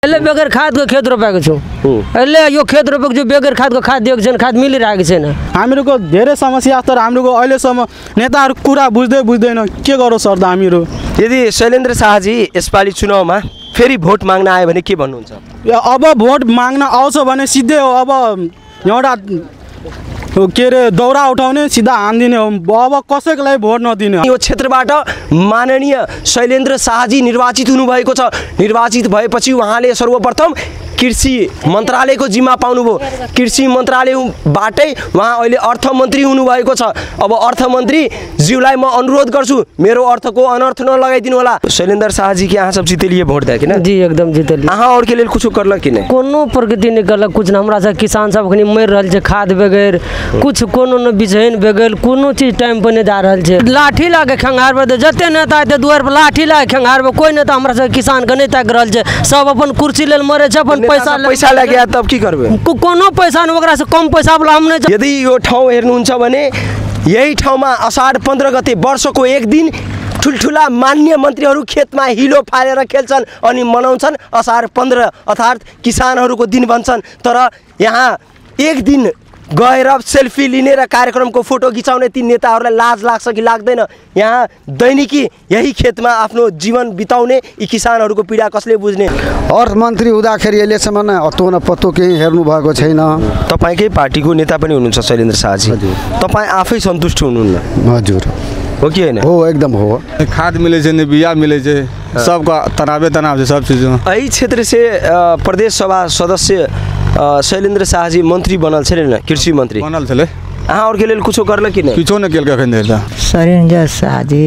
अहिले बेगर खादको खेत रोपेको छु। अहिले यो खेत रोपेको छु, बेगर खादको खाद दिएको छैन, खाद मिलिरहेको छैन। हामीहरूको धेरै समस्या तर हामीहरूको अहिलेसम्म नेताहरू कुरा बुझ्दैन के गरौँ सर हामीहरू। यदि शैलेन्द्र शाहजी यसपालि चुनावमा फेरि भोट माग्न आयो भने के भन्नुहुन्छ? अब भोट माग्न आउँछ भने सिधै हो, अब एउटा के अरे दौरा उठाउने सिधा हानिदिने हो, अब कसैको लागि भोट नदिने। यो क्षेत्रबाट माननीय शैलेन्द्र शाहजी निर्वाचित हुनुभएको छ। निर्वाचित भएपछि उहाँले सर्वप्रथम कृषि मन्त्रालयको जिम्मा पाउनुभयो। कृषि मन्त्रालयबाटै उहाँ अहिले अर्थमन्त्री हुनुभएको छ। अब अर्थमन्त्री ज्यूलाई म अनुरोध गर्छु मेरो अर्थको अनर्थ नलगाइदिनु होला। शैलेन्द्र शाहजी के अहाँ सब जीते लिए वोट दे कि ना? जी एकदम जीते लिए। अहाँ और के लिए कुछ करलक कि नहीं? कोनो प्रगति नहीं करलक कुछ। हमरा सब किसान सब अखनी मर रहल छै खाद बगैर, कुछ कोनो न बिछैन बगैर, कोनो चीज टाइम पर नहीं जा रहल छै। लाठी लाके खंगारबे दे जते नेता एते दुआर पर लाठी लाके खंगारबे, कोई नेता हमरा सब किसान के नहीं ताक रहल छै। सब अपन कुर्सी लेल मरे छै, अपन पैसा लगे तब की करबे? कोनो पैसा न, ओकरा से कम पैसा वाला हम नहीं। यदि यो ठाउँ हेर्नुहुन्छ भने यही ठाउँमा असाढ 15 गते वर्षको एक दिन ठुल्ठुला मान्य मन्त्रीहरू खेतमा हिलो फालेर खेल्छन् अनि मनाउँछन् असाढ 15 अर्थात् किसानहरूको दिन भन्छन्। तर यहाँ एक दिन गएर सेल्फी लिने र कार्यक्रमको फोटो खिचाउने ती नेताहरूलाई लाज लाग्छ कि लाग्दैन? यहाँ दैनिकी यही खेतमा आफ्नो जीवन बिताउने यी किसानहरूको पीडा कसले बुझ्ने? अर्थमन्त्री हुँदाखेरि अहिलेसम्म अतो न पत्तो केही हेर्नु भएको छैन। तपाईँकै पार्टीको नेता पनि हुनुहुन्छ शैलेन्द्र शाहजी, तपाईँ आफै सन्तुष्ट हुनुहुन्न? हजुर हो कि होइन? हो एकदम हो। खाद मिले छै, बिया मिले छै, सबका तनाव छै सब चीजों। यही क्षेत्र से प्रदेश सभा सदस्य शैलेन्द्र शाहजी मंत्री बनल छे न, कृषि मंत्री बनल छले। अहाँ और के लेल कुछो करल कि नहीं? किछो न केलक अखन देर। शैलेन्द्र शाहजी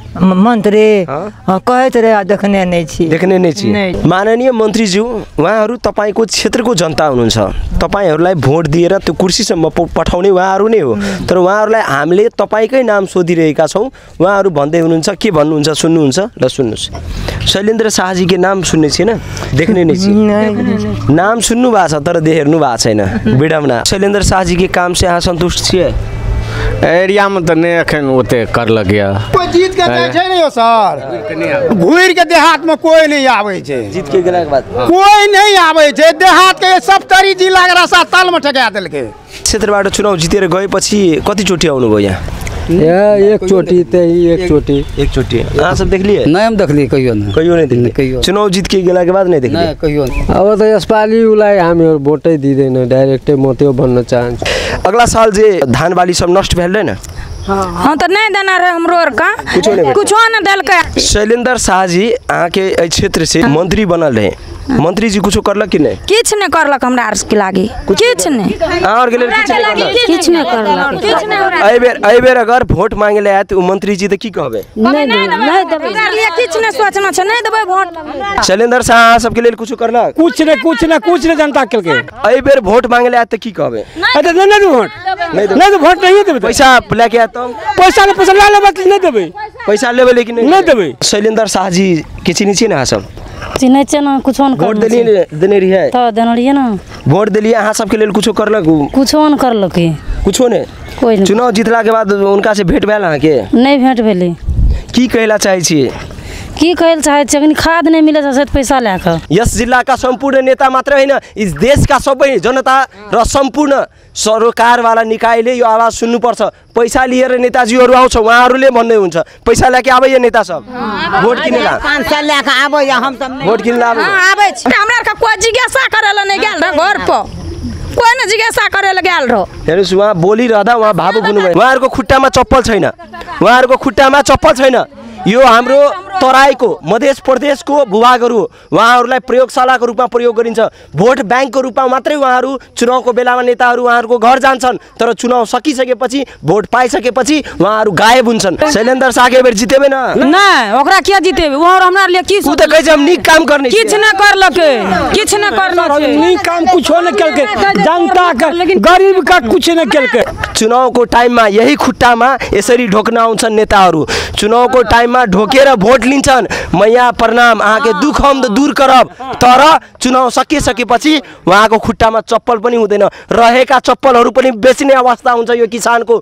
मंत्री कहैत रहे देखने नहीं छी। देखने नहीं छी। माननीय मन्त्रीज्यू, उहाँहरू तपाईको क्षेत्रको जनता हुनुहुन्छ। तपाईहरूलाई भोट दिएर त्यो कुर्सीसम्म पठाउने उहाँहरू नै हो। तर उहाँहरूलाई हामीले तपाईकै नाम सोधिरहेका छौँ। उहाँहरू भन्दै हुनुहुन्छ, के भन्नुहुन्छ सुन्नुहुन्छ? ल सुन्नुहोस्। शैलेन्द्र शाहजी के नाम सुन्ने छैन, देख्ने नै छी। नाम सुन्नु भएको छ तर हेर्नु भएको छैन, बिडमना। शैलेन्द्र शाहजी के काम से अहाँ संतुष्ट छियै? एरिया में तो नहीं अखन ओते करलक या। कोई जीत के जाय छै नहीं सर, घूर के देहात में कोई नहीं आवे छै। जीत के गेला के बाद कोई नहीं आवे छै। देहात के 70 जिला के रास्ता ताल में ठगा देलके। क्षेत्रबाट चुनाव जितेर गएपछि कति चोटी आउनुभयो यहाँ? एक चोटी ते एक चोटी। अहाँ सब देखलिए? नहीं हम देखलिए, कहियो नहीं देखलिए। चुनाव जीत के गेला के बाद नहीं देखलिए? कहियो। अब तो यसपालि उलाई हामीहरु भोटै दिदैन, डाइरेक्टै म त्यो भन्न चाहन्छु। अगला साल जे धान बाली सब नष्ट भेल रहे न, हाँ तो नहीं देना रहे हमरो और का, कुछो न देलकै। शैलेन्द्र शाहजी अहाँ के एहि क्षेत्र से मंत्री बनल रहे, मंत्री जी कुछो करलक कि नहीं? किछ नहीं करलक हमरा आर के लागी, किछ नहीं। और के लेल किछ नहीं करलक। एहि बेर अगर वोट मांगे ले आयत मंत्री जी त की कहबे? नहीं देबै, किछ नहीं सोचना छै, नहीं देबै वोट। शैलेन्द्र शाह सब के लेल कुछो करलक? कुछ नहीं जनता केलके। एहि बेर वोट मांगे ले आयत त की कहबे? नहीं वोट नहीं वोट नहीं देबै। पैसा लेके आयत त पैसा ला लेबै नहीं देबै। पैसा लेबै लेकिन नहीं देबै। शैलेन्द्र शाह जी के चिन्है छियै न? सब चिन्है छियै न, कुछो न वोट देने रहिए त देने रहिए न। वोट देलिए अहाँ सबके लेल कुछो करलक? कुछो न करलक, कुछो नहीं। कोई नहीं। चुनाव जीतला के बाद उनका से भेंट भेल अहाँ के? नहीं भेंट भेलै। की कहला चाहै छियै? की कहल चाहे छै, खाद नहीं मिले छ पैसा लेके। यस जिल्ला का संपूर्ण नेता मात्र हैन, इस देश का सबै जनता र सम्पूर्ण सरकार वाला निकायले यो आवाज सुन्नु पर्छ। पैसा लिएर नेताजीहरू आउँछ, उहाँहरूले भन्दै हुन्छ पैसा लेके आबै ये नेता सब वोट किनेला, 500 लेके आबै या हम सब वोट किनेला आबै छै। हमरा का कोइ जिज्ञासा करेला नहीं गेल र घर पर, कोई न जिज्ञासा करेला गेल र। हेर्नुस्, उहाँ बोलिरहँदा उहाँ भावुक हुनुभयो। उहाँहरूको खुट्टामा चप्पल छैन, उहाँहरूको खुट्टामा चप्पल छैन। यो हाम्रो तराईको मध्य प्रदेशको भूभागहरू उहाँहरूलाई प्रयोगशालाको रूपमा प्रयोग गरिन्छ। भोट ब्याङ्कको रूपमा मात्रै उहाँहरू चुनावको बेलामा नेताहरू उहाँहरूको घर जान्छन्, तर चुनाव सकिसकेपछि भोट पाइसकेपछि उहाँहरू गायब हुन्छन्। शैलेन्द्र शाह के बेर जितेबे न? नहीं, ओकरा के जितेबे? उहाँ हमरा लिए की उ त कहै छै हम नीक काम गर्ने, किछ न करलकै, किछ न करलकै। नीक काम कुछो न केलकै, जनता के गरीब का कुछ न केलकै। चुनावको टाइममा यही खुट्टामा यसरी ढोक्न आउँछन् नेताहरू। चुनावको टाइममा ढोकेर भोट लिन्छन्। मैया प्रणाम, अहाँके दुख हम दूर करब, तर चुनाव सकिसकेपछि उहाँको खुट्टामा चप्पल पनि हुँदैन, रहेका चप्पलहरू पनि बेच्ने अवस्था हुन्छ यो किसानको।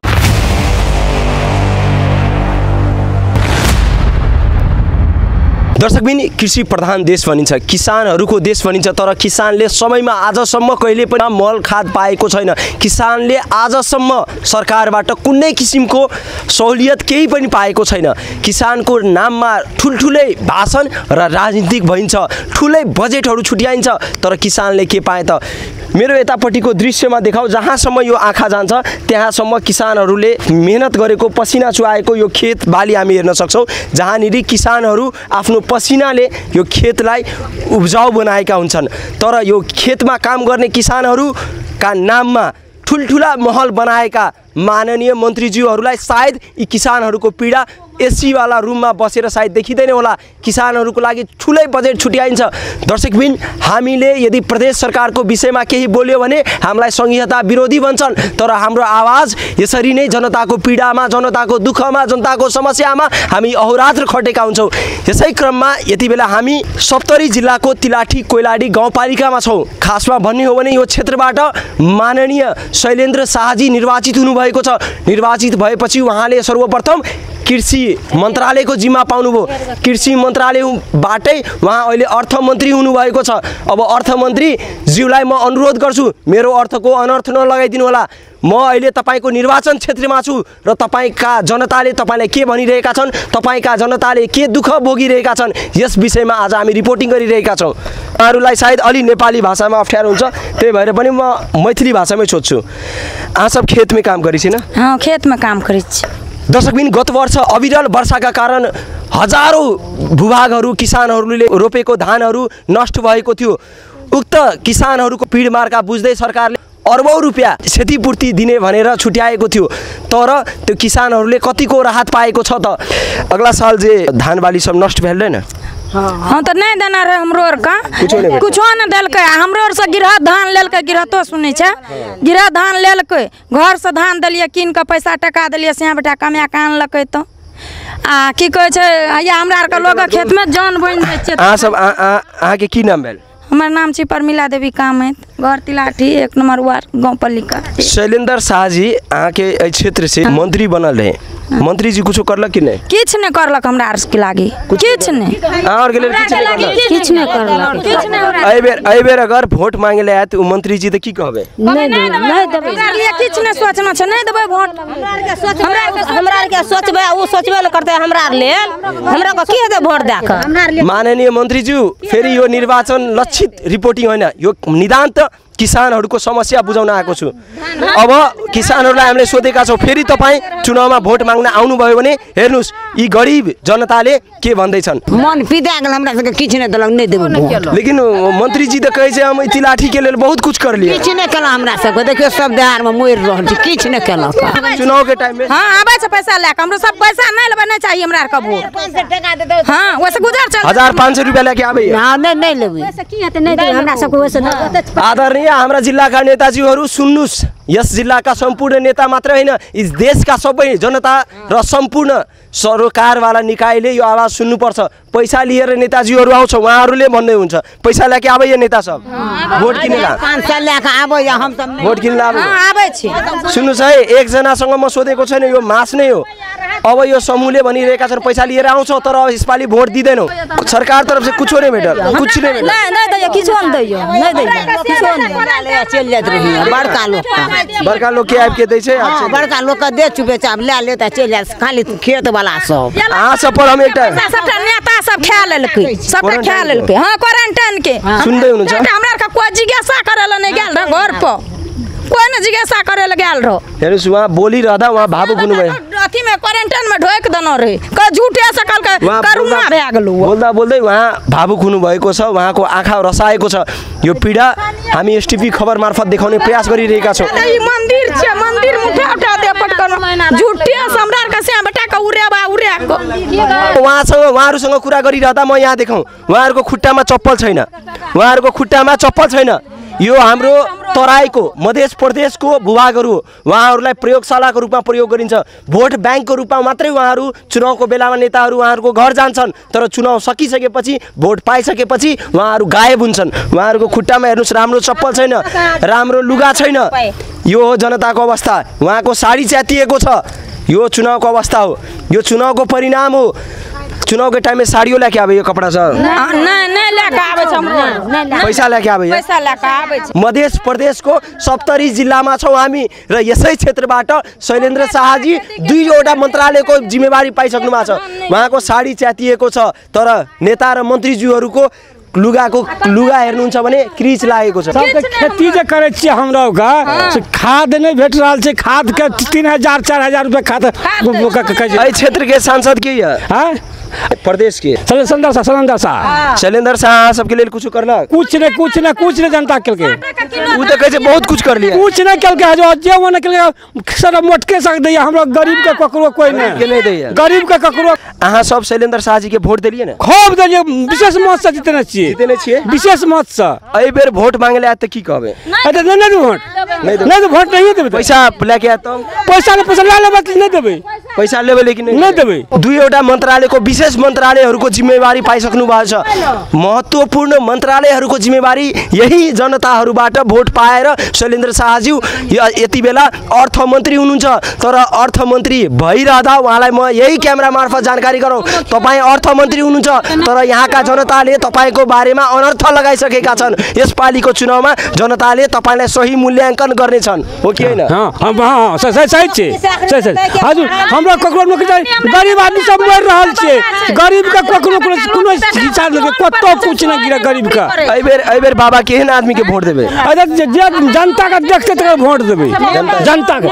दर्शकबिन कृषि प्रधान देश भनिन्छ, किसानहरूको देश भनिन्छ, तर किसानले समयमा आजसम्म कहिले पनि मल खाद पाएको छैन। किसानले आजसम्म सरकारबाट कुनै किसिमको सहुलियत केही पनि पाएको छैन। किसानको नाममा ठुल्ठुलै भाषण र राजनीतिक भइन्छ, ठुलै बजेटहरू छुट्याइन्छ, तर किसानले के पाए त? मेरो यतापट्टिको दृश्यमा देखाऊ, जहाँसम्म यो आँखा जान्छ त्यहाँसम्म किसानहरूले मेहनत गरेको, पसिना चुहाएको यो खेत बाली हामी हेर्न सक्छौँ, जहाँनिर किसानहरू आफ्नो पसिनाले यो खेतलाई उब्जाउ बनाएका हुन्छन्। तर यो खेतमा काम गर्ने किसानहरूका नाममा ठुल्ठुला महल बनाएका माननीय मन्त्रीज्यूहरूलाई सायद यी किसानहरूको पीडा एसीवाला रुममा बसेर सायद देखिँदैन होला। किसानहरूको लागि ठुलै बजेट छुट्याइन्छ। दर्शकबिन, हामीले यदि प्रदेश सरकारको विषयमा केही बोल्यो भने हामीलाई संघीयता विरोधी भन्छन्, तर हाम्रो आवाज यसरी नै जनताको पीडामा, जनताको दुःखमा, जनताको समस्यामा हामी अहोरात्र खटेका हुन्छौँ। यसै क्रममा यति बेला हामी सप्तरी जिल्लाको तिलाठी कोइलाडी गाउँपालिकामा छौँ। खासमा भन्ने हो भने यो क्षेत्रबाट माननीय शैलेन्द्र शाहजी निर्वाचित हुनुभएको छ। निर्वाचित भएपछि उहाँले सर्वप्रथम कृषि मन्त्रालयको जिम्मा पाउनुभयो। कृषि मन्त्रालयबाटै उहाँ अहिले अर्थमन्त्री हुनुभएको छ। अब अर्थमन्त्रीज्यूलाई म अनुरोध गर्छु, मेरो अर्थको अनर्थ नलगाइदिनु होला। म अहिले तपाईँको निर्वाचन क्षेत्रमा छु र तपाईँका जनताले तपाईँलाई के भनिरहेका छन्, तपाईँका जनताले के दुःख भोगिरहेका छन्, यस विषयमा आज हामी रिपोर्टिङ गरिरहेका छौँ। उहाँहरूलाई सायद अलि नेपाली भाषामा अप्ठ्यारो हुन्छ, त्यही भएर पनि म मैथिली भाषामै सोध्छु। आप सब खेत में काम करी छी ना? हाँ, खेत में काम करी छी। दर्शकबिन, गत वर्ष अविरल वर्षाका कारण हजारौं भूभागहरू, किसानहरूले रोपेको धानहरू नष्ट भएको थियो। उक्त किसानहरूको पीडमार्का बुझ्दै सरकारले अर्बौं रुपियाँ क्षतिपूर्ति दिने भनेर छुट्याएको थियो। तर त्यो किसानहरूले कतिको राहत पाएको छ त? अगला साल जे धान बाली सब नष्ट भेल न? हाँ, तो नहीं देना रहे हमरो और का, कुछो न देलकै। हमरो और से गिरहत धान लेलकै, गिरहतो सुनै छै, गिरहत धान लेलकै, घर से धान देलिए, कीन के पैसा टका देलिए, से बेटा कमा के आनलकै। तो आ की कहै छै, या हमरा आर के लोग खेत में जान बनि जाइ छै। अहाँ सब अहाँ के की नाम भेल? हमर नाम छी परमिला देवी कामत, घर तिलाठी 1 नंबर वार्ड गाउँपालिका। शैलेन्द्र शाहजी अहाँ के एहि क्षेत्र से मंत्री बनल रहे, मंत्री जी कुछ करलक कि नहीं? किछ नहीं करलक हमरा आर के लागी, किछ नहीं। और के लेल किछ नहीं करलक, किछ नहीं। एहि बेर अगर वोट मांगे ले आयत मंत्री जी त की कहबे? नहीं देबै, किछ नहीं सोचना छै, नहीं देबै वोट। हमरा आर के सोचबे, ओ सोचबे ल करते हमरा आर लेल, हमरा को की हेतै वोट दे के? माननीय मन्त्रीज्यू, फेरि यो निर्वाचन लक्षित रिपोर्टिङ होइन, यो निदान्त किसानहरूको समस्या बुझाउन आएको छु। अब किसानहरूलाई हामीले सोधेका छौँ, फेरि तपाईँ चुनावमा भोट माग्न आउनुभयो भने हेर्नुहोस् यी गरिब जनताले के भन्दैछन्। मन पिदा गेल, हमरा सबके किछ नहीं देलक, नहीं देबै वोट। लेकिन मंत्री जी त कहै छै हम तिलाठी के लेल बहुत कुछ कर लिए। किछ नहीं केला हमरा सबके, देखियो सब देहार में मरि रहल छै, किछ नहीं केलक। चुनाव के टाइम में हां आबै छै पैसा लेके, हमरो सब पैसा नहीं लेबै, नहीं चाहिए हमरा आर के वोट। 500 टका दे दो। हां, वैसे गुजर चल 1500 रुपैया लेके आबै। हां, नहीं लेबै। वैसे की हेतै, नहीं देबै हमरा सबके, वैसे आदरणीय हाम्रा जिल्लाका नेताजीहरू सुन्नुस्, यस जिल्लाका सम्पूर्ण नेता मात्र होइन, यस देशका सबै जनता र सम्पूर्ण सरकारवाला निकायले यो आवाज सुन्नुपर्छ। पैसा लिएर नेताजीहरू आउँछ, उहाँहरूले भन्दै हुन्छ पैसा लेके आबै नेता सब भोट किनेर, 500 लेके आबै, हम सब भोट किन्न आबै। हां आबै छी। सुन्नुस् है, एकजनासँग म सोधेको छैन, यो मास नै हो। अब यो समूहले भनिरहेका छन् पैसा लिएर आउँछ, तर यसपालि भोट दिँदैनौ। सरकार तरफ से कुछ नहीं भेटल, कुछ नहीं भेटल। नहीं दैयो, किछो नहीं दैयो, नहीं दैयो, किछो नहीं। चल जात रही बड़का लोग का, बड़का लोग के आबि के दै छै। हां, बड़का लोग का दे चुपे चाप ले लेता, चल जात, खाली खेत वाला सब। अहाँ सब पर हम एकटा सबटा नेता सब खा लेलकै, सबटा खा लेलकै। हां, क्वारंटाइन के सुन्दै हुनुहुन्छ? हमरा आर के कोइ जिज्ञासा करैला नहीं गेल रह घर पर, कोई न जिज्ञासा करैला गेल रह। हेर्नुस्, उहाँ बोलिरहँदा उहाँ भावुक हुनुभयो। अथी में क्वारंटाइन में ढोक देना रहे, क झूठे से कल के करुणा भए गेलो। बोल्दा बोल्दै उहाँ भावुक हुनुभएको छ, उहाँको आँखा रसाएको छ। यो पीडा हामी एसटिपी खबर मार्फत देखाउने प्रयास गरिरहेका छौँ। ई मन्दिर छ, मन्दिर उठा दे पटकन, झूठे सम्राट का स्याम बेटा का उरेबा उरेको। उहाँहरूसँग कुरा गरिरहँदा म यहाँ देखाउँ, उहाँहरूको खुट्टामा चप्पल छैन, उहाँहरूको खुट्टामा चप्पल छैन। यो हाम्रो तराईको मध्य प्रदेशको भूभागहरू हो, उहाँहरूलाई प्रयोगशालाको रूपमा प्रयोग गरिन्छ। भोट ब्याङ्कको रूपमा मात्रै उहाँहरू चुनावको बेलामा नेताहरू उहाँहरूको घर जान्छन्, तर चुनाव सकिसकेपछि, भोट पाइसकेपछि उहाँहरू गायब हुन्छन्। उहाँहरूको खुट्टामा हेर्नुहोस्, राम्रो चप्पल छैन, राम्रो लुगा छैन। यो हो जनताको अवस्था। उहाँको साडी च्यातिएको छ। यो चुनावको अवस्था हो, यो चुनावको परिणाम हो। चुनाव के टाइम में साड़ियों लेके आबे कपड़ा सब नहीं लेके आबे छ हमरो पैसा लेके आबे पैसा लेके आबे छ। मध्य प्रदेश को 70 जिल्लामा छौँ हामी र यसै क्षेत्रबाट शैलेन्द्र शाहजी 2वटा मन्त्रालयको जिम्मेवारी पाइसक्नु भएको छ। उहाँको साडी च्यातिएको छ तर नेता र मन्त्रीज्यूहरूको लुगा हेर्नुहुन्छ भने क्रिच लागेको छ। सबके खेती जे करे छियै हमरा का से खाद नहीं भेट रहल छै। खाद के 3000 4000 रुपए खाद एहि क्षेत्र के सांसद के हां प्रदेश के शैलेन्द्र शाह सबके लेल कुछ करला कुछ नहीं जनता के उ त कहै छै बहुत कुछ कर लिया कुछ नहीं केलके जे मन केलके सर मोटके सक दैया हमरा गरीब के ककरो कोई नहीं दैया गरीब के ककरो। अहाँ सब शैलेन्द्र शाह जी के वोट देलिए न खूब देलिए विशेष मत से जितने छियै विशेष मत से। एहि बेर वोट मांगे आत त की कहबे नहीं तो वोट नहीं देबे पैसा लेके आत पैसा ले लेबे नहीं देबे पैसा लेबे लेकिन नहीं देबे। 2वटा मन्त्रालयको विशेष मन्त्रालयहरूको जिम्मेवारी पाइसक्नु भएको छ। महत्त्वपूर्ण मन्त्रालयहरूको जिम्मेवारी यही जनताहरूबाट भोट पाएर शैलेन्द्र शाहज्यू यति बेला अर्थमन्त्री हुनुहुन्छ। तर अर्थमन्त्री भइरहँदा उहाँलाई म यही क्यामेरा मार्फत जानकारी गरौँ तपाईँ अर्थमन्त्री हुनुहुन्छ तर यहाँका जनताले तपाईँको बारेमा अनर्थ लगाइसकेका छन्। यसपालिको चुनावमा जनताले तपाईँलाई सही मूल्याङ्कन गर्नेछन् हो कि होइन? हजुर हमरा ककरो गरीब आदमी सब मर रहल छै। गरीब का ककरो कोनो हिसाब नहीं कतो कुछ नहीं गिरा गरीब का। एहि बेर बाबा केहन आदमी के वोट देबे? जनता का देखते तक वोट देबे। जनता के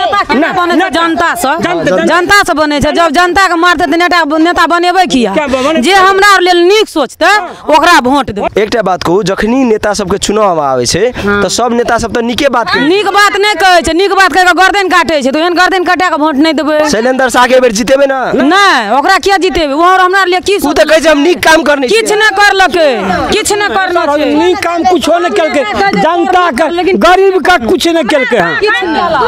जनता से बने छै। जब जनता के मारते त नेता बनेबे किया जे हमरा लेल नीक सोचते ओकरा वोट देबे। एकटा बात कहू जखनी नेता सबके चुनाव आवे छै त सब नेता सब त नीके बात कहै नीक बात नहीं कहै छै। नीक बात कह के गर्दन काटे छै तो एहन गर्दन काटे के वोट नहीं देबे। शैलेन्द्र शाह के बेर जीतेबे ना नहीं ओकरा किया जीतेबे वो हमरा लिए की उ त कहै छै हम नीक काम करने किछ न करलके किछ न करलके नीक काम कुछो न केलके जनता का गरीब का कुछ न केलके।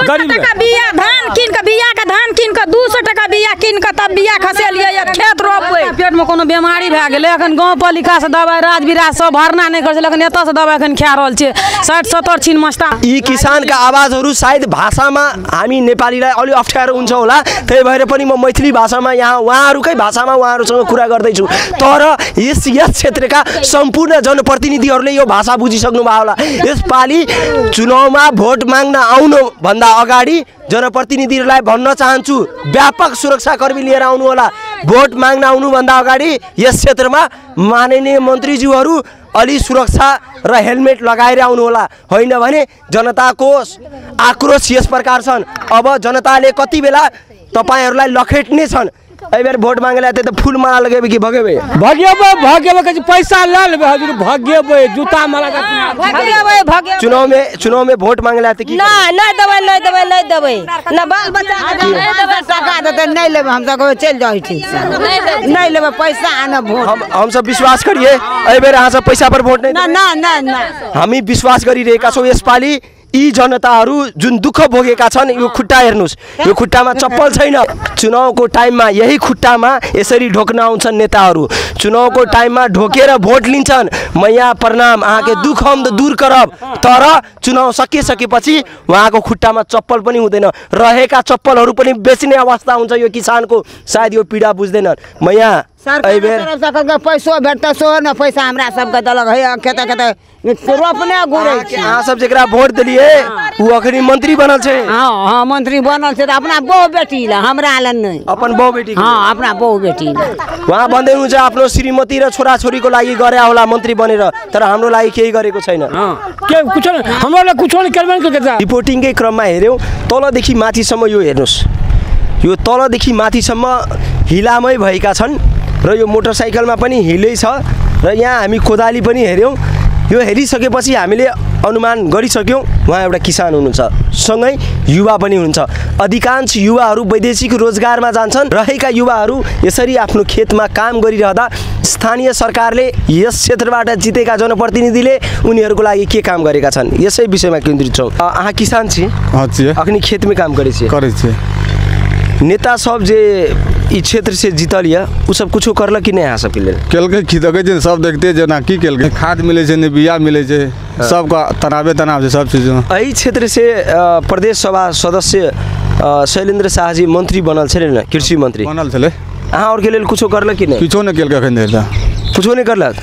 गरीब का बिया धान किन के बिया के धान किन के 200 टका बिया किन के तब बिया खसेलिए या खेत रोपबै। पेट में कोनो बीमारी भए गेलै अखन गांव पालिका से दवाई राज विराज सब भरना नहीं कर छै लेकिन एत से दवाई अखन खा रहल छै 60 70 छिन मस्ता। यी किसानका आवाजहरू सायद भाषामा हामी नेपालीलाई अलि अप्ठ्यारो हुन्छ होला त्यही भएर पनि म मैथिली भाषामा यहाँ उहाँहरूकै भाषामा उहाँहरूसँग कुरा गर्दैछु। तर यस क्षेत्रका सम्पूर्ण जनप्रतिनिधिहरूले यो भाषा बुझिसक्नु भयो होला। यसपालि चुनावमा भोट माग्न आउनु भन्दा अगाडि जनप्रतिनिधिहरूलाई भन्न चाहन्छु व्यापक सुरक्षाकर्मी लिएर आउनु होला। भोट माग्न आउनु भन्दा अगाडि यस क्षेत्रमा माननीय मन्त्रीज्यूहरू अलि सुरक्षा र हेलमेट लगाएर आउनु होला होइन भने जनताको आक्रोश यस प्रकार छन्। अब जनताले कति बेला तपाईहरुलाई लखेट्ने छन्। एहि बेर भोट मांगेला त फूल माला लगेबे कि भगेबे? भगेबे के पैसा ले लेबे हजुर भगेबे जूता माला भगेबे चुनाव में वोट मांगेला त की नहीं देबे ना बाल बच्चा नहीं देबे सरकार देते नहीं लेबे हम सब चल जाई ठीक से नहीं लेबे पैसा आना वोट हम सब विश्वास करिए एहि बेर अहाँ सब पैसा पर वोट नहीं ना हामी विश्वास गरिरहेका छौं यसपालि यी जनताहरू जुन दुःख भोगेका छन् यो खुट्टा हेर्नुस् यो खुट्टामा चप्पल छैन। चुनावको टाइममा यही खुट्टामा यसरी ढोक्न आउँछन् नेताहरू। चुनावको टाइममा ढोकेर भोट लिन्छन् मैया प्रणाम अहाँके दुःख हम दूर करब। तर चुनाव सकिसकेपछि उहाँको खुट्टामा चप्पल पनि हुँदैन रहेका चप्पलहरू पनि बेच्ने अवस्था हुन्छ। यो किसानको सायद यो पीडा बुझ्दैनन्। मैया सरकार पैसो भेटता सो न पैसा हमरा सबके दलक है खेते रोपने गुरै छै। अहाँ सब जेकरा वोट देलिए उ अखनी मंत्री बनल छै। हां मंत्री बनल छै त अपना बहु बेटी ल हमरा ल नै अपन बहु बेटी हां अपना बहु बेटी वहाँ भन्दै हुन्छ आफ्नो श्रीमती र छोरा छोरीको लागि गरे होला मन्त्री बनेर तर हाम्रो लागि केही गरेको छैन। के कुछ हमरो कुछ नि करबन के रिपोर्टिङकै क्रममा हेर्यौ तलदेखि माथिसम्म यो हेर्नुस् यो तलदेखि माथिसम्म हिलामै भएका छन् र यो मोटरसाइकलमा पनि हिलै छ र यहाँ हामी कोदाली पनि हेर्यौं। यो हेरिसकेपछि हामीले अनुमान गरिसक्यौं उहाँ एउटा किसान हुनुहुन्छ सँगै युवा पनि हुनुहुन्छ। अधिकांश युवाहरू वैदेशिक रोजगारमा जान्छन्। रहेका युवाहरू यसरी आफ्नो खेतमा काम गरिरहँदा स्थानीय सरकारले यस क्षेत्रबाट जितेका जनप्रतिनिधिले उनीहरूको लागि के काम गरेका छन् यसै विषयमा केन्द्रित छौं। अहाँ किसान छी? हां छी। अखनी खेतमै काम करै छी। नेता सब जे इस क्षेत्र से जीतल या उ सब कुछो करल कि नहीं? अहाँ सबके लेल केलकै की देखे छै सब देखते जेना की केलकै खाद मिले छै ने बिया मिले छै सबका तनाव छै सब चीज। एही क्षेत्र से प्रदेश सभा सदस्य शैलेन्द्र शाहजी मंत्री बनल छले न कृषि मंत्री बनल छले अहाँ और के लेल कुछो करलक कि नहीं? किछो नहीं केलकै अखन देर तक, कुछो नहीं करलक।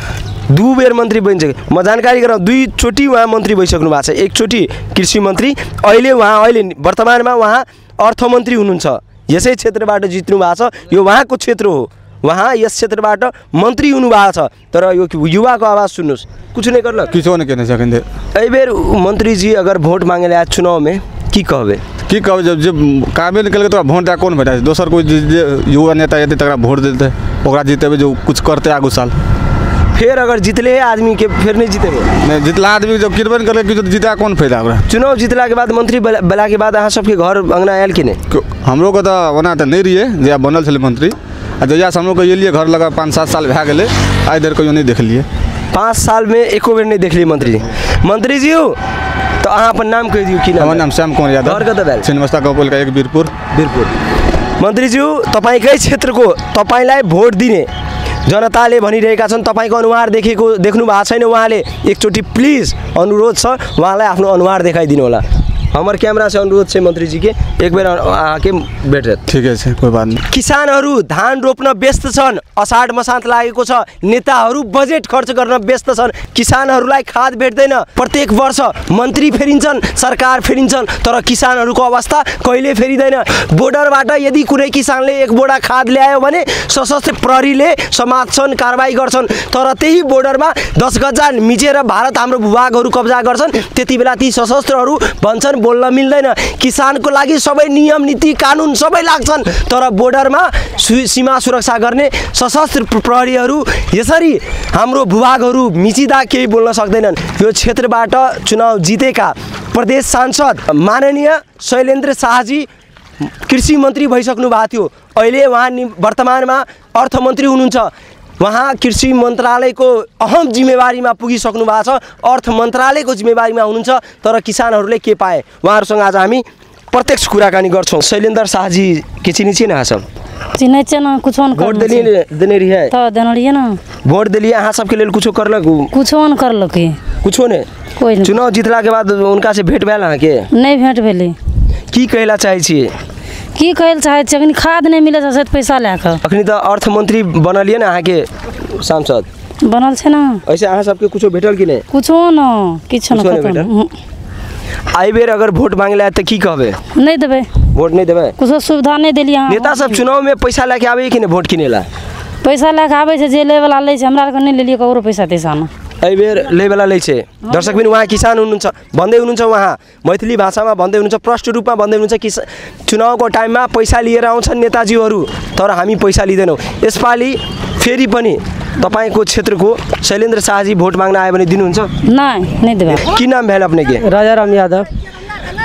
2 बेर मन्त्री बनि सके। म जानकारी गराउँ, 2 चोटि उहाँ मन्त्री भइसक्नु भएको छ। एकचोटि कृषि मन्त्री, अहिले वर्तमानमा उहाँ अर्थमन्त्री हुनुहुन्छ। यसै क्षेत्रबाट जित्नु भएको छ, यो उहाँको क्षेत्र हो। वहाँ यस क्षेत्रबाट मन्त्री हुनु भएको छ, तर यो युवाको आवाज सुन्नुहोस्, कुछ नहीं करलक, किछो नहीं केने अखन देर। एहि बेर मंत्री जी अगर वोट मांगे ले चुनाव में की कहबे? की कहबे? जब कामे नहीं केलकै तो वोट दे कौन भेटा? दोसर कोई युवा नेता एतै तकरा वोट देतै, ओकरा जितेबै जो कुछ करते आगू साल। फिर अगर जितले आदमी के फिर नहीं जितेबे? नहीं, जितला आदमी जब किरबे नहीं करलकै कि जिता कौन फायदा ओकरा? चुनाव जितला के बाद मंत्री बला के बाद अहाँ सबके घर अंगना आयल कि नहीं? हमरो को तो ओना तो नहीं रहिए, जहिया बनल छलै मंत्री, आ जहिया से हमरो को एलिए घर लगा 5-7 साल भए गेलै, आइ देर कहियो नहीं देखलिए। 5 साल में एको बेर नहीं देखली मंत्री। मंत्री जी हो तो अहाँ अपन नाम कह दियो। कि नाम? हमर नाम श्याम कुमार यादव। घर कतऽ भेल? छिन्नमस्ता कपोल का 1 वीरपुर। मंत्री जी हो, तपाईकै क्षेत्रको तपाईलाई भोट दिने जनताले भनिरहेका छन्। तपाईको अनुहार देख्नु भएको छैन उहाँले, एकचोटि प्लिज अनुरोध छ उहाँलाई आफ्नो अनुहार देखाइदिनु होला। हमार कैमरा से अनुरोध है मंत्री जी के एक बेर आके भेट। ठीक है, कोई बात नहीं। किसानहरू धान रोप्न व्यस्त छन्, अषाढ मसान्त लागेको छ, नेताहरू बजेट खर्च गर्न व्यस्त छन्, किसानहरूलाई खाद भेट्दैन। प्रत्येक वर्ष मन्त्री फेरिन्छन्, सरकार फेरिन्छन्, तर किसानहरूको अवस्था कहिले फेरिदैन। बोर्डरबाट यदि कुनै किसानले 1 बोरा खाद ल्यायो भने सशस्त्र प्रहरीले समात्छन्, कारबाही गर्छन्। तर त्यही बोर्डरमा 10 गजा मिचेर भारत हाम्रो भूभागहरू कब्जा गर्छन्, त्यति बेला ती सशस्त्रहरू भन्छन् बोल्न मिल्दैन। किसानको लागि सबै नियम नीति कानुन सबै लाग्छन्, तर बोर्डरमा सीमा सुरक्षा गर्ने सशस्त्र प्रहरीहरू यसरी हाम्रो भूभागहरू मिचिदा केही बोल्न सक्दैनन्। यो क्षेत्रबाट चुनाव जितेका प्रदेश सांसद माननीय शैलेन्द्र शाहजी कृषि मन्त्री भइसक्नु भएको थियो। अहिले उहाँ वर्तमानमा अर्थमन्त्री हुनुहुन्छ। वहाँ कृषि मन्त्रालयको अहम जिम्मेवारीमा पुगिसक्नु भएको छ, अर्थ मन्त्रालयको जिम्मेवारीमा हुनुहुन्छ। तर किसानहरूले के पाए, उहाँहरूसँग आज हामी प्रत्यक्ष कुराकानी गर्छौँ। शैलेन्द्र शाहजी के चिनी ना सब चिन्है छैन, कुछ वोट देने रही है तो देने रही ना, वोट दिलिए अहाँ सबके लेल कुछो करलक? कुछो न करलक, कुछो ने। कोई नहीं। चुनाव जितला के बाद उनका से भेट भेल अहाँ के? नहीं भेट भेलै। की कहला चाहै छियै? की कहल चाहै छी, अखनी खाद नहीं मिले छै पैसा लेके। अखनी तो अर्थमंत्री बनलिए ना अहाँ के सांसद बनल छै ना। ऐसे अहाँ सबके कुछो भेटल कि नहीं? कुछो न, किछो न। आई बेर अगर वोट मांगले त की कहबे? नहीं देबे, वोट नहीं देबे। कुछो सुविधा नहीं देलिए। नेता सब चुनाव में पैसा लेके आवे कि नहीं वोट किनेला? पैसा लेके आवे छै, जे ले वाला ले छै, हमरा आर के नहीं लेलिए ककरो पैसा तैसा न। एहि बेर ले वाला ले छै। दर्शक पनि उहाँ किसान हुनुहुन्छ, भन्दै हुनुहुन्छ, उहाँ मैथिली भाषामा भन्दै हुनुहुन्छ, प्रष्ट रूपमा भन्दै हुनुहुन्छ कि चुनावको टाइममा पैसा लिएर आउँछन् नेताजीहरू, तर हामी पैसा लिँदैनौँ। यसपालि फेरि पनि तपाईको क्षेत्रको शैलेन्द्र शाहजी भोट माग्न आयो भने दिनुहुन्छ? नहीं देबे। की नाम भेल अपने के? राजाराम यादव।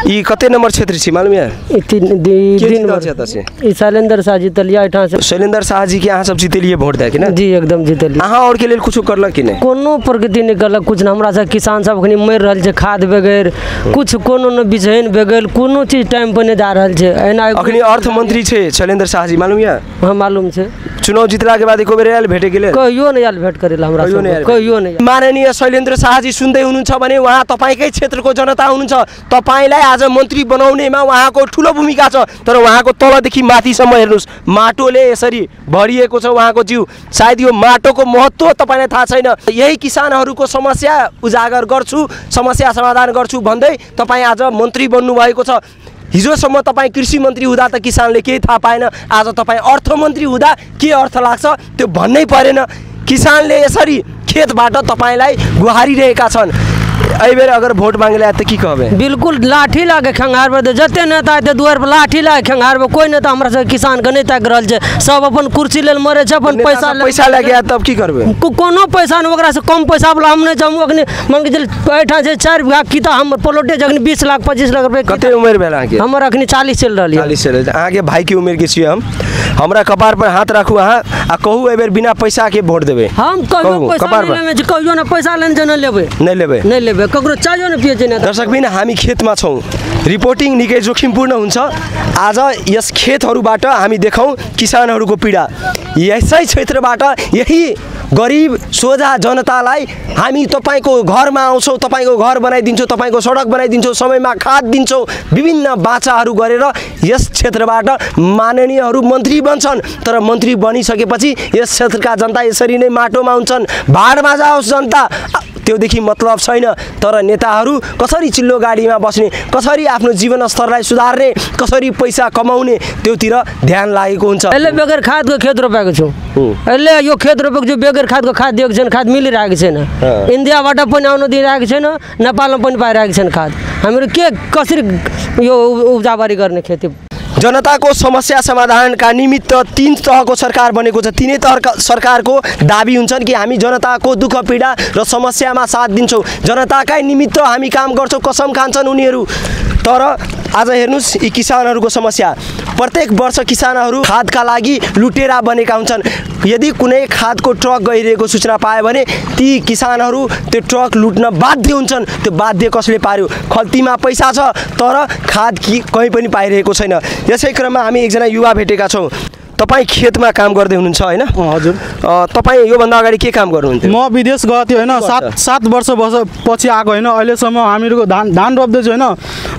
ई कते नंबर क्षेत्र छी मालूम है? 3 नंबर से। ई शैलेन्द्र शाह जीतलिया एठां से। शैलेन्द्र शाह जी के अहाँ सब जीतलिए वोट दे कि ना? जी एकदम जीतलिए। अहाँ और के लेल कुछ करलक कि नहीं? कोनो प्रगति नहीं करलक, कुछ ना। हमरा सब किसान सब अखनी मरि रहल छै खाद बगैर, कुछ कोनो न बिछैन बगैर, कोनो चीज टाइम पर नहीं जा रहल छै। एना अखनी अर्थमंत्री छै शैलेन्द्र शाह जी, मालूम है? हां मालूम छै। चुनाव जितला के बाद एको बेर आयल भेटे के लेल? कहियो नहीं आयल भेट करेला हमरा सब, कहियो नहीं। माननीय शैलेन्द्र शाह जी सुन्दै हुनुहुन्छ भने उहाँ तपाईकै क्षेत्रको जनता हुनुहुन्छ। तपाईलाई आज मन्त्री बनाउनेमा उहाँको ठुलो भूमिका छ, तर उहाँको तलदेखि माथिसम्म हेर्नुस्, माटोले यसरी भरिएको छ उहाँको जिउ। सायद यो माटोको महत्त्व तपाईलाई थाहा छैन। यही किसानहरूको समस्या उजागर गर्छु, समस्या समाधान गर्छु भन्दै तपाईँ आज मन्त्री बन्नु भएको छ। हिजोसम्म तपाईँ कृषि मन्त्री हुँदा त किसानले केही थाहा पाएन, आज तपाईँ अर्थमन्त्री हुँदा के अर्थ लाग्छ त्यो भन्नै परेन। किसानले यसरी खेतबाट तपाईलाई गुहारिरहेका छन्। एहि बेर अगर वोट मांगले त की कहबे? बिल्कुल लाठी लागे खंगार पर जते नेता आते दुआर पर लाठी लागे खंगार पर। कोई नेता हमरा सब किसान के नहीं ताक रहल छै, सब अपन कुर्सी लेल मरे छै, अपन पैसा लगे आ तब की करबे? कोनो पैसा न, ओकरा से कम पैसा वाला हम नहीं जामु। अखनी मान के चल एठा छै 4 बीघा किता हम प्लॉटे जखनी 20 लाख 25 लाख रुपए। कते उमेर भेल अहाँ के? हमर अखनी 40 चल रहल है। 40 चल रहल। अहाँ के भाई के उमेर के छियै हम। हमरा कपार पर हाथ राखू अहाँ आ कहू एहि बेर बिना पैसा के वोट देबे। हम कहियो पैसा नहीं लेबे, कहियो न पैसा लेन जन लेबे, नहीं लेबे, नहीं लेबे, ककरो चाहियो न पिए छैन। दर्शक बिन हामी खेतमा छौं, रिपोर्टिङ निकै जोखिमपूर्ण हुन्छ। आज यस खेतहरूबाट हामी देखाउँ किसानहरूको पीडा। यसै क्षेत्रबाट यही गरिब सोझा जनतालाई हामी तपाईँको घरमा आउँछौँ, तपाईँको घर बनाइदिन्छौँ, तपाईँको सडक बनाइदिन्छौँ, समयमा खाद दिन्छौँ, विभिन्न बाचाहरू गरेर यस क्षेत्रबाट माननीयहरू मन्त्री बन्छन्। तर मन्त्री बनिसकेपछि यस क्षेत्रका जनता यसरी नै माटोमा हुन्छन्। भाडमा जाओस् जनता, त्योदेखि मतलब छैन। तर नेताहरू कसरी चिल्लो गाडीमा बस्ने, कसरी आफ्नो जीवन स्तरलाई सुधार्ने, कसरी पैसा कमाउने, त्योतिर ध्यान लागेको हुन्छ। अहिले बेगर खादको खेत रोपेको छु, अहिले यो खेत रोपेको छु, बेगर खादको खाद दिएको छैन, खाद मिलिरहेको छैन। इन्डियाबाट पनि आउन दिइरहेको छैन, नेपालमा पनि पाइरहेको छैन खाद। हामीहरू के कसरी यो उब्जाबारी गर्ने खेती? जनताको समस्या समाधानका निमित्त 3 तहको सरकार बनेको छ। तीनै तहका सरकारको दाबी हुन्छन् कि हामी जनताको दुःख पीडा र समस्यामा साथ दिन्छौँ, जनताकै निमित्त हामी काम गर्छौँ, कसम खान्छन् उनीहरू। तर आज हेर्नुस् यी किसानहरूको समस्या। प्रत्येक वर्ष किसानहरू खादका लागि लुटेरा बनेका हुन्छन्। यदि कुनै खादको ट्रक गइरहेको सूचना पायो भने ती किसानहरू त्यो ट्रक लुट्न बाध्य हुन्छन्। त्यो बाध्य कसले पार्यो? खल्तीमा पैसा छ तर खाद कहीँ पनि पाइरहेको छैन। यसै क्रममा हामी एकजना युवा भेटेका छौँ। तपाईँ खेतमा काम गर्दै हुनुहुन्छ होइन? हजुर। तपाईँ योभन्दा अगाडि के काम गर्नुहुन्थ्यो? म विदेश गएको थिएँ होइन, 7 वर्ष पछि आएको होइन। अहिलेसम्म हामीहरूको धान रोप्दैछु होइन,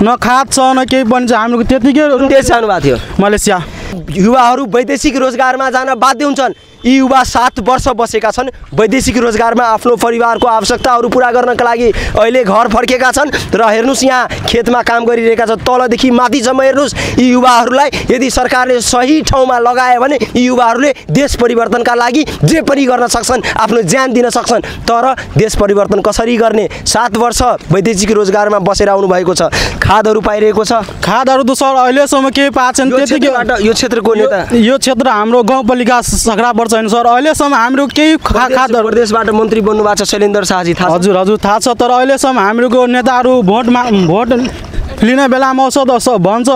न खाद छ न केही पनि छ। हामीहरूको त्यतिकै देश जानुभएको थियो मलेसिया। युवाहरू वैदेशिक रोजगारमा जान बाध्य हुन्छन्। यी युवा 7 वर्ष बसेका छन् वैदेशिक रोजगारमा आफ्नो परिवारको आवश्यकताहरू पुरा गर्नका लागि। अहिले घर फर्केका छन् र हेर्नुस् यहाँ खेतमा काम गरिरहेका छन्। तलदेखि माथिसम्म हेर्नुस्। यी युवाहरूलाई यदि सरकारले सही ठाउँमा लगायो भने यी युवाहरूले देश परिवर्तनका लागि जे पनि गर्न सक्छन्, आफ्नो ज्यान दिन सक्छन्। तर देश परिवर्तन कसरी गर्ने? 7 वर्ष वैदेशिक रोजगारमा बसेर आउनुभएको छ। खादहरू पाइरहेको छ? खादहरू त सर अहिलेसम्म केही पाएको छैन। यो क्षेत्रको नेता, यो क्षेत्र हाम्रो गाउँपालिका सग्राबाट छैन सर। अहिलेसम्म हाम्रो केही खादहरू प्रदेशबाट मन्त्री बन्नु भएको छ शैलेन्द्र शाहजी, थाहा? हजुर थाहा छ। तर अहिलेसम्म हामीहरूको नेताहरू भोट लिने बेलामा भन्छ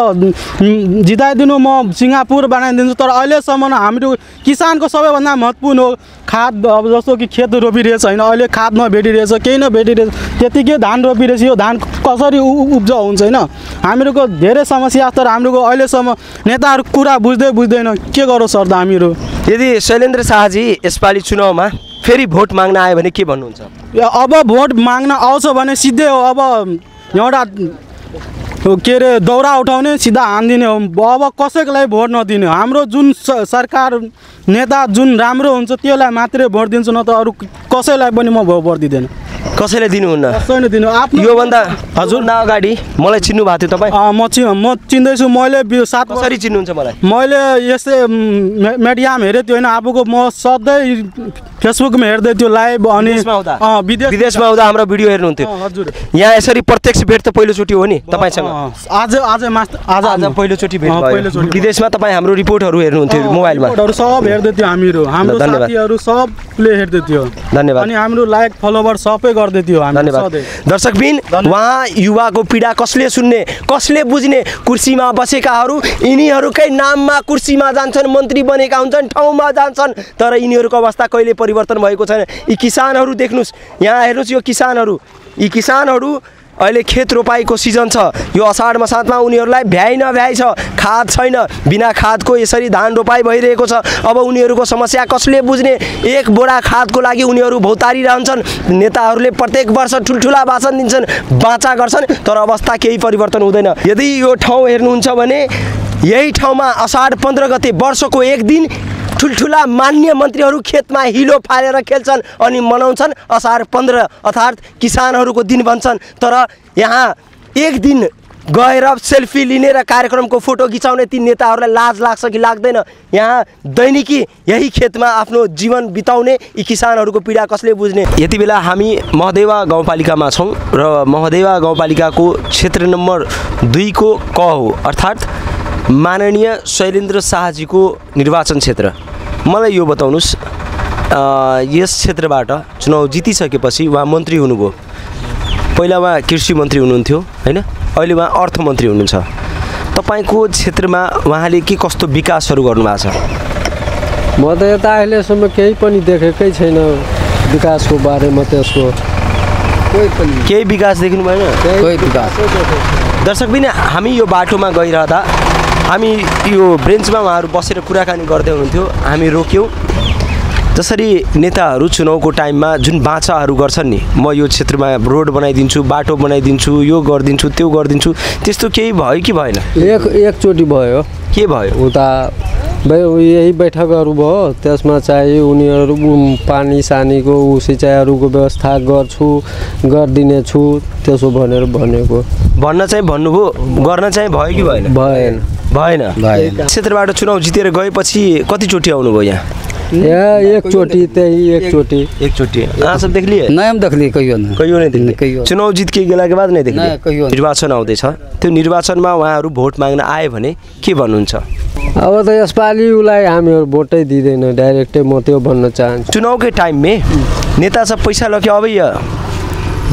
जिताइदिनु, म सिङ्गापुर बनाइदिन्छु। तर अहिलेसम्म हाम्रो किसानको सबैभन्दा महत्त्वपूर्ण हो खाद। अब जस्तो कि खेत रोपिरहेछ होइन, अहिले खाद नभेटिरहेछ, केही नभेटिरहेछ, त्यतिकै धान रोपिरहेछ। यो धान कसरी उब्जाउ हुन्छ होइन? हामीहरूको धेरै समस्या। तर हामीहरूको अहिलेसम्म नेताहरू कुरा बुझ्दैन। के गरौँ सर त हामीहरू? यदि शैलेन्द्र शाहजी यसपालि चुनावमा फेरि भोट माग्न आयो भने के भन्नुहुन्छ? अब भोट माग्न आउँछ भने सिधै हो, अब एउटा के अरे दौरा उठाउने सिधा हानिदिने हो। अब कसैको लागि भोट नदिने। हाम्रो जुन सरकार नेता जुन राम्रो हुन्छ त्यसलाई मात्रै भोट दिन्छु, न त अरू कसैलाई पनि म भोट दिँदैन। कसैले दिनुहुन्न? कसैले दिनु। योभन्दा हजुर अगाडि मलाई चिन्नु भएको थियो तपाईँ? म चिन्दैछु। मैले 7 कसरी चिन्नुहुन्छ मलाई? मैले यस्तै मिडियामा हेरेको थियो होइन, आफूको म सधैँ फेसबुकमा हेर्दै थियो लाइभ। अनि विदेशमा हुँदा हाम्रो भिडियो हेर्नुहुन्थ्यो? हजुर। यहाँ यसरी प्रत्यक्ष भेट त पहिलोचोटि हो नि तपाईँसँग? आज पहिलोचोटि भेट भयो। विदेशमा तपाईँ हाम्रो रिपोर्टहरू हेर्नुहुन्थ्यो मोबाइलमा? रिपोर्टहरू सब हेर्दै थियो हामीहरू, हाम्रो साथीहरू सबले हेर्दै थियो। धन्यवाद। अनि हाम्रो लाइक फलोवर सबै गर्दै थियो। धन्यवाद। दर्शकबिन, उहाँ युवाको पीडा कसले सुन्ने, कसले बुझ्ने? कुर्सीमा बसेकाहरू यिनीहरूकै नाममा कुर्सीमा जान्छन्, मन्त्री बनेका हुन्छन्, ठाउँमा जान्छन्, तर यिनीहरूको अवस्था कहिले परिवर्तन भएको छैन। यी किसानहरू देख्नुहोस्, यहाँ हेर्नुहोस्। यी किसानहरू अहिले खेत रोपाईको सिजन छ। यो असाढ मसातमा उनीहरूलाई भ्याइ नभ्याइ छ, खाद छैन। बिना खादको यसरी धान रोपाई भइरहेको छ। अब उनीहरूको समस्या कसले बुझ्ने? 1 बोरा खादको लागि उनीहरू भौतारिरहन्छन्। नेताहरूले प्रत्येक वर्ष ठुल्ठुला भाषण दिन्छन्, बाचा गर्छन्, तर अवस्था केही परिवर्तन हुँदैन। यदि यो ठाउँ हेर्नुहुन्छ भने यही ठाउँमा असाढ 15 गते वर्षको एक दिन ठुल्ठुला मान्य मन्त्रीहरू खेतमा हिलो फालेर खेल्छन् अनि मनाउँछन् असार 15 अर्थात् किसानहरूको दिन भन्छन्। तर यहाँ एक दिन गएर सेल्फी लिने र कार्यक्रमको फोटो खिचाउने ती नेताहरूलाई लाज लाग्छ कि लाग्दैन? यहाँ दैनिकी यही खेतमा आफ्नो जीवन बिताउने यी किसानहरूको पीडा कसले बुझ्ने? यति बेला हामी महदेवा गाउँपालिकामा छौँ र महदेवा गाउँपालिकाको क्षेत्र नम्बर 2 को क हो, अर्थात् माननीय शैलेन्द्र शाहजीको निर्वाचन क्षेत्र। मलाई यो बताउनुस्, यस क्षेत्रबाट चुनाव जितिसकेपछि उहाँ मन्त्री हुनुभयो। पहिला उहाँ कृषि मन्त्री हुनुहुन्थ्यो होइन, अहिले उहाँ अर्थमन्त्री हुनुहुन्छ। तपाईँको क्षेत्रमा उहाँले के कस्तो विकासहरू गर्नुभएको छ? म त यता अहिलेसम्म केही पनि देखेकै छैन विकासको बारेमा। त्यसको केही विकास देख्नु भएन? कोही विकास। दर्शकबिन, हामी यो बाटोमा गइरहँदा हामी यो बेन्चमा उहाँहरू बसेर कुराकानी गर्दै हुनुहुन्थ्यो। हामी रोक्यौँ। जसरी नेताहरू चुनावको टाइममा जुन बाचाहरू गर्छन् नि, म यो क्षेत्रमा रोड बनाइदिन्छु, बाटो बनाइदिन्छु, यो गरिदिन्छु, त्यो गरिदिन्छु, त्यस्तो केही भयो कि भएन? एकचोटि भयो। के भयो? उता यही बैठकहरू भयो, त्यसमा चाहिँ उनीहरू पानी सानीको सिँचाइहरूको व्यवस्था गरिदिनेछु त्यसो भनेर भनेको। भन्न चाहिँ भन्नुभयो, गर्न चाहिँ भयो कि भएन? भएन। क्षेत्रबाट चुनाव जितेर गएपछि कतिचोटि आउनुभयो यहाँ? एकचोटि। हाँ सब देख लिए? नहीं हम देख लिए, कहियो नहीं देख्ने। चुनाव जीत के गेला के बाद नहीं देख्ने? निर्वाचन आउँदैछ, त्यो निर्वाचनमा उहाँहरू भोट माग्न आए भने के भन्नुहुन्छ? अब त यसपालि उसलाई हामीहरू भोटै दिँदैन, डाइरेक्टै म त्यो भन्न चाहन्छु। चुनाव के टाइम में नेता सब पैसा लेके आबैया?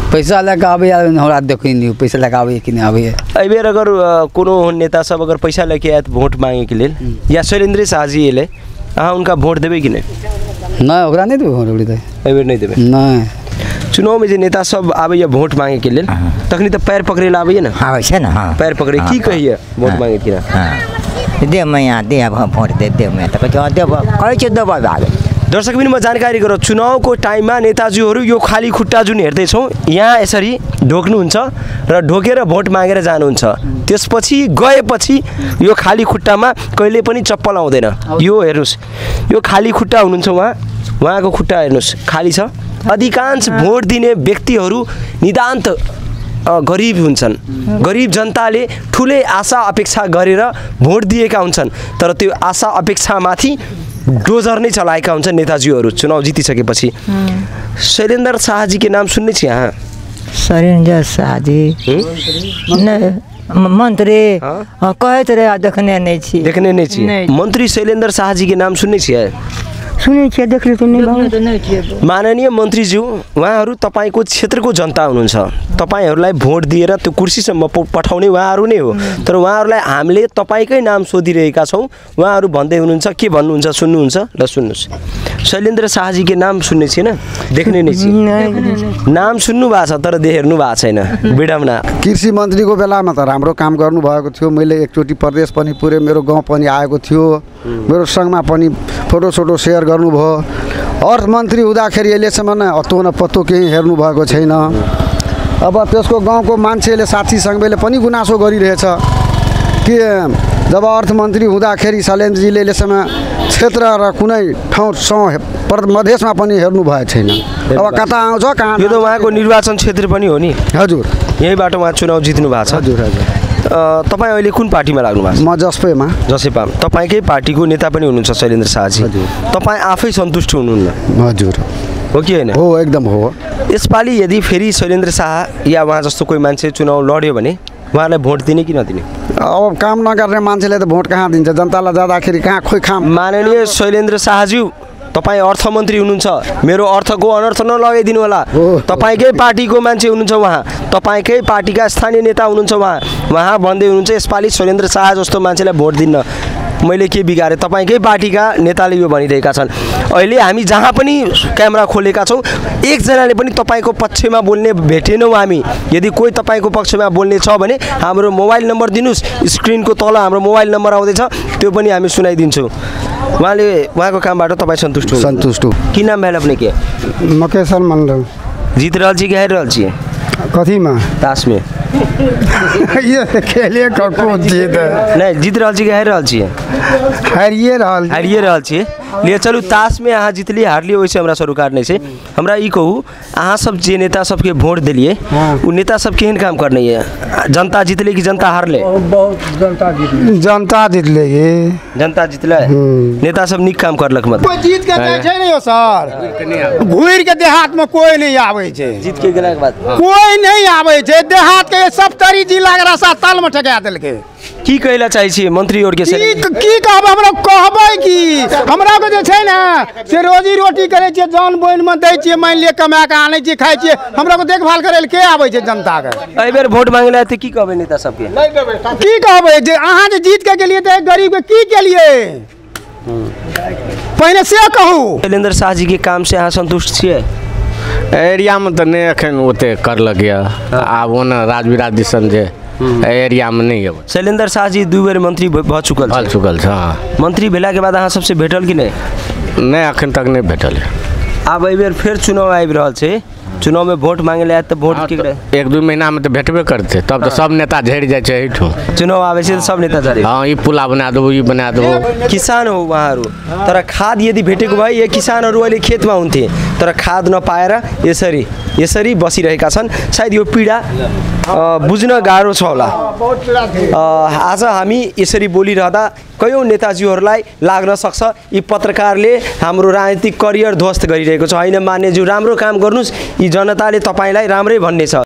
पैसा लेके आबैया हमरा देखै नहीं, पैसा लेके आबैया कि नहीं आबैया। एहिबेर अगर कोनो नेता सब अगर पैसा लेके आए भोट मांगे के लेल या शैलेंद्र शाह जी ले अहाँ उनका भोट देबै कि नहीं? नहीं ओकरा नहीं देबै भोट अबरी। एहिबेर नहीं देबै? नहीं। चुनाव में जो नेता सब आबैया भोट मांगे के लेल तखनी त पैर पकड़े ला आबैया ना? आबै छै ना। हां पैर पकड़े की कहिए भोट मांगे कि ना? हां दे मैं यहाँ दे भोट दे मैं त कहै छै देबै भाग। दर्शक बिन म जानकारी गरौँ, चुनावको टाइममा नेताजीहरू यो खाली खुट्टा जुन हेर्दैछौँ यहाँ यसरी ढोक्नुहुन्छ र ढोकेर भोट मागेर जानुहुन्छ, त्यसपछि गएपछि यो खाली खुट्टामा कहिले पनि चप्पल आउँदैन। यो हेर्नुहोस्, यो खाली खुट्टा हुनुहुन्छ उहाँको खुट्टा हेर्नुहोस् खाली छ। अधिकांश भोट दिने व्यक्तिहरू नितान्त गरिब हुन्छन्, गरिब जनताले ठुलै आशा अपेक्षा गरेर भोट दिएका हुन्छन्, तर त्यो आशा अपेक्षामाथि डोजर नै चलाएका हुन्छन् नेताजीहरू चुनाव जितिसकेपछि। शैलेंद्र शाहजी के नाम सुन्ने छी यहाँ? शैलेंद्र शाहजी मंत्री कहैत रहे, देखने नहीं छी। मंत्री शैलेंद्र शाहजी के नाम सुन्ने छी? सुने छियै, देखले त नहीं। माननीय मन्त्रीज्यू, उहाँहरू तपाईको क्षेत्रको जनता हुनुहुन्छ, तपाईहरूलाई भोट दिएर त्यो कुर्सीसम्म पठाउने उहाँहरू नै हो, तर उहाँहरूलाई हामीले तपाईकै नाम सोधिरहेका छौँ। उहाँहरू भन्दै हुनुहुन्छ, के भन्नुहुन्छ सुन्नुहुन्छ? ल सुन्नुहोस्, शैलेंद्र शाहजी के नाम सुन्ने छैन, देख्ने नै छ। नाम सुन्नु भएको छ तर हेर्नु भएको छैन, बिडमना। कृषि मन्त्रीको बेलामा त राम्रो काम गर्नुभएको थियो। मैले एकचोटि प्रदेश पनि पुरै, मेरो गाउँ पनि आएको थियो, मेरो सङ्घमा पनि फोटो सेयर गर्नुभयो। अर्थमन्त्री हुँदाखेरि अहिलेसम्म अतो न पत्तो केही हेर्नु भएको छैन। अब त्यसको गाउँको मान्छेले साथी सङ्घले पनि गुनासो गरिरहेछ कि जब अर्थमन्त्री हुँदाखेरि शैलेन्द्रजीले अहिलेसम्म क्षेत्र र कुनै ठाउँ मधेसमा पनि हेर्नु भएको छैन। अब कता आउँछ कहाँ? यो त उहाँको निर्वाचन क्षेत्र पनि हो नि। हजुर, यहीबाट उहाँ चुनाव जित्नु भएको छ। हजुर। तपाईँ अहिले कुन पार्टीमा लाग्नु भएको छ? म जसपैमा। तपाईँकै पार्टीको नेता पनि हुनुहुन्छ शैलेंद्र शाहजी। तपाईँ आफै सन्तुष्ट हुनुहुन्न? हजुर। हो कि होइन? हो, एकदम हो। यसपालि यदि फेरि शैलेंद्र शाह या उहाँ जस्तो कोही मान्छे चुनाव लड्यो भने उहाँलाई भोट दिने कि नदिने? अब काम नगर्ने मान्छेले त भोट कहाँ दिन्छ? जनतालाई जाँदाखेरि कहाँ खोइ खाम। माननीय शैलेंद्र शाहज्यू, तपाईँ अर्थमन्त्री हुनुहुन्छ, मेरो अर्थको अनर्थ नलगाइदिनु होला। तपाईँकै पार्टीको मान्छे हुनुहुन्छ उहाँ, तपाईँकै पार्टीका स्थानीय नेता हुनुहुन्छ उहाँ भन्दै हुनुहुन्छ यसपालि शैलेंद्र शाह जस्तो मान्छेलाई भोट दिन्न। मैले के बिगारेँ? तपाईँकै पार्टीका नेताले यो भनिरहेका छन्। अहिले हामी जहाँ पनि क्यामेरा खोलेका छौँ, एकजनाले पनि तपाईँको पक्षमा बोल्ने भेटेनौँ हामी। यदि कोही तपाईँको पक्षमा बोल्ने छ भने हाम्रो मोबाइल नम्बर दिनुहोस्, स्क्रिनको तल हाम्रो मोबाइल नम्बर आउँदैछ, त्यो पनि हामी सुनाइदिन्छौँ। उहाँको कामबाट तपाईँ सन्तुष्ट हो? सन्तुष्ट हो। की नाम है अपने के? मकेश्वर मंडल। जीत रहल छी कि हारि रहल छी? कथी में? ताश में। ये खेले कको जीत नहीं, जीत रहल छी कि हारि रहल छी? हारिए रहल छी। लिए चलू, ताश में अहाँ जितलिए हारलिए वैसे हमरा सरोकार नहीं से। हमरा ई कहू, अहाँ सब जे नेता सबके भोट दिलिए, उ नेता सब केहन काम करने है? जनता जीतले कि जनता हारले? जनता जीतले। जनता जीतले, नेता सब निक काम करलक मत। कोई जीत के जाय छै नै सर, घुर के देहात में कोई नहीं आवे छै। जीत के गेला के बाद कोई नहीं आवे छै देहात के। 70 जिला के रास्ता ताल में ठका देलके। की कहला चाहै छी मंत्री और के से? की कहब? हमरा कहबै कि हमरा के जे छै ना से रोजी रोटी करे छै, जान बोइन में दै छियै, मान लिए कमा के आनै छियै, खाइ छियै। हमरा को देखभाल करे के आबै छै जनता के? एहि बेर वोट मांगले त की कहबै नेता सबके? की कहबै जे अहाँ जे जीत के गेलिए त गरीब के की केलिए? पहले से कहू। शैलेंद्र शाह जी के काम से अहाँ संतुष्ट छियै? एरिया में तो नहीं अखन ओते कर लगे, आब ओना राजविराज दिसन जे एरिया में नहीं है। शैलेंद्र शाह जी 2 बेर मंत्री भ चुकल छ। मंत्री भेला के बाद अहाँ सबसे भेटल कि नहीं? नहीं अखन तक नहीं भेटल है। अब एहि बेर फेर चुनाव आबि रहल छै, चुनाव में वोट मांगे ले तो वोट केकरा? 1-2 महीना में तो भेटबे करते, तब तो सब नेता झड़ जाए छै एहिठुम। चुनाव आवे छै तो सब नेता झरे। हाँ, ई पुला बना देबो, ई बना देबो। किसान हो उहाँहरू, तर खाद यदि भेटेको भए ये किसानहरू अहिले खेतमा हुन्थे, तर खाद नपाएर यसरी बसिरहेका छन्। सायद यो पीडा बुझ्न गाह्रो छ होला। आज हामी यसरी बोलिरहँदा कयौँ नेताजीहरूलाई लाग्न सक्छ यी पत्रकारले हाम्रो राजनीतिक करियर ध्वस्त गरिरहेको छ। होइन मान्यज्यू, राम्रो काम गर्नुहोस्, यी जनताले तपाईँलाई राम्रै भन्ने छ।